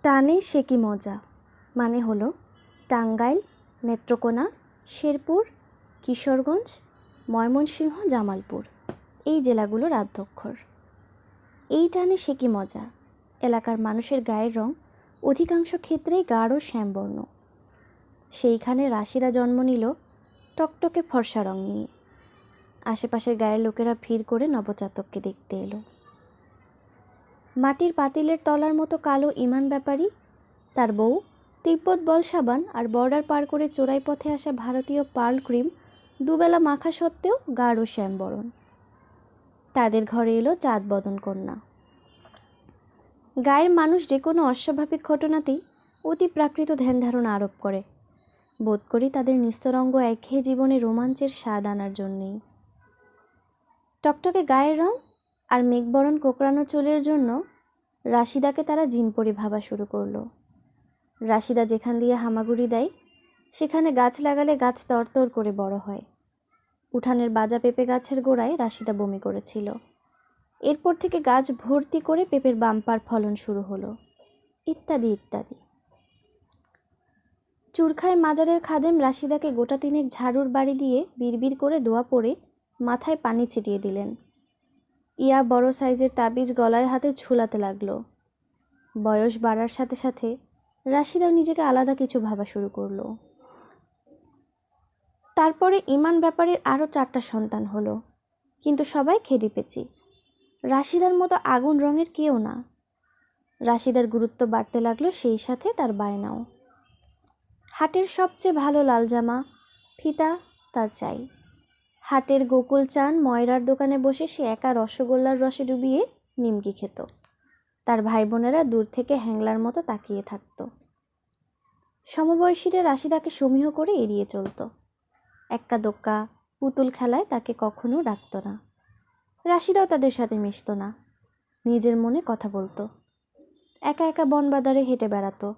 টানে সে কি মজা মানে হলো টাঙ্গাইল, নেত্রকোনা, শেরপুর, কিশোরগঞ্জ, ময়মনসিংহ, জামালপুর এই জেলাগুলোর আদ্যক্ষর। এই টানে সে কি মজা এলাকার মানুষের গায়ের রং অধিকাংশ ক্ষেত্রেই গাঢ় শ্যামবর্ণ। সেইখানে রাশিদা জন্ম নিল টকটকে ফর্সা রং নিয়ে। আশেপাশের গায়ের লোকেরা ভিড় করে নবজাতককে দেখতে এলো। মাটির পাতিলের তলার মতো কালো ইমান ব্যাপারী, তার বউ, তিব্বত বল সাবান আর বর্ডার পার করে চোরাই পথে আসা ভারতীয় পার্ল ক্রিম দুবেলা মাখা সত্ত্বেও গাঢ় শ্যামবরণ। তাদের ঘরে এলো চাঁদ বদন কন্যা। গায়ের মানুষ যে কোনো অস্বাভাবিক ঘটনাতেই অতি প্রাকৃত ধ্যান ধারণা আরোপ করে। বোধ করি তাদের নিস্তরঙ্গ একঘেয়ে জীবনে রোমাঞ্চের স্বাদ আনার জন্যেই। টকটকে গায়ের রং আর মেঘবরণ কোকড়ানো চুলের জন্য রাশিদাকে তারা জিনপরি ভাবা শুরু করলো। রাশিদা যেখান দিয়ে হামাগুড়ি দেয় সেখানে গাছ লাগালে গাছ তরতর করে বড় হয়। উঠানের বাজা পেঁপে গাছের গোড়ায় রাশিদা বমি করেছিল। এরপর থেকে গাছ ভর্তি করে পেঁপের বাম্পার ফলন শুরু হলো, ইত্যাদি ইত্যাদি। চুরখায় মাজারের খাদেম রাশিদাকে গোটা তিনেক ঝাড়ুর বাড়ি দিয়ে বিড়বিড় করে দোয়া পড়ে মাথায় পানি ছিটিয়ে দিলেন। ইয়া বড় সাইজের তাবিজ গলায় হাতে ঝুলাতে লাগলো। বয়স বাড়ার সাথে সাথে রাশিদাও নিজেকে আলাদা কিছু ভাবা শুরু করলো। তারপরে ইমান ব্যাপারীর আরও 4টা সন্তান হলো, কিন্তু সবাই খেদিপেচি। রাশিদার মতো আগুন রঙের কেউ না। রাশিদার গুরুত্ব বাড়তে লাগলো, সেই সাথে তার বায়নাও। হাটের সবচেয়ে ভালো লাল জামা, ফিতা তার চাই। হাটের গোকুল চান ময়রার দোকানে বসে সে একা রসগোল্লার রসে ডুবিয়ে নিমকি খেত। তার ভাই বোনেরা দূর থেকে হ্যাংলার মতো তাকিয়ে থাকত। সমবয়সীরা রাশিদাকে সমীহ করে এড়িয়ে চলত। এক্কা দোক্কা পুতুল খেলায় তাকে কখনো ডাকত না। রাশিদাও তাদের সাথে মিশত না, নিজের মনে কথা বলতো, একা একা বনবাদারে হেঁটে বেড়াতো।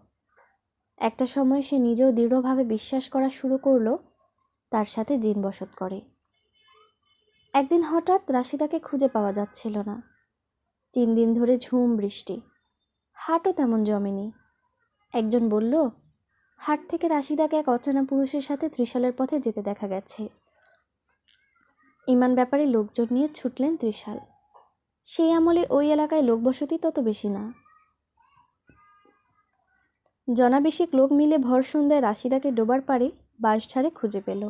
একটা সময় সে নিজেও দৃঢ়ভাবে বিশ্বাস করা শুরু করলো তার সাথে জিন বসত করে। একদিন হঠাৎ রাশিদাকে খুঁজে পাওয়া যাচ্ছিল না। 3 দিন ধরে ঝুম বৃষ্টি, হাটও তেমন জমেনি। একজন বলল, হাট থেকে রাশিদাকে এক অচেনা পুরুষের সাথে ত্রিশালের পথে যেতে দেখা গেছে। ইমান ব্যাপারী লোকজন নিয়ে ছুটলেন ত্রিশাল। সেই আমলে ওই এলাকায় লোকবসতি তত বেশি না। জনাবেশিক লোক মিলে ভর সন্ধ্যায় রাশিদাকে ডোবার পাড়ে বাঁশঝাড়ে খুঁজে পেল।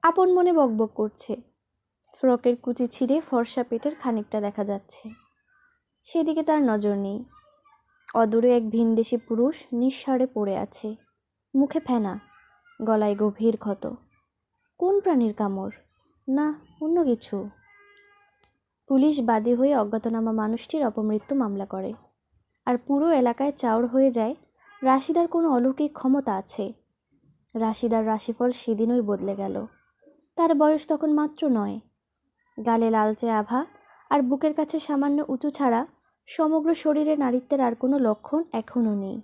আপন মনে বকবক করছে। ফ্রকের কুচি ছিঁড়ে ফর্সা পেটের খানিকটা দেখা যাচ্ছে। সেদিকে তার নজর নেই। অদূরে এক ভিনদেশি পুরুষ নিঃস্বারে পড়ে আছে, মুখে ফেনা, গলায় গভীর ক্ষত। কোন প্রাণীর কামড়? না, অন্য কিছু। পুলিশ বাদী হয়ে অজ্ঞাতনামা মানুষটির অপমৃত্যু মামলা করে, আর পুরো এলাকায় চাউর হয়ে যায় রাশিদার কোনো অলৌকিক ক্ষমতা আছে। রাশিদার রাশিফল সেদিনই বদলে গেল। তার বয়স তখন মাত্র 9। গালে লালচে আভা আর বুকের কাছে সামান্য উঁচু ছাড়া সমগ্র শরীরে নারীত্বের আর কোনো লক্ষণ এখনও নেই।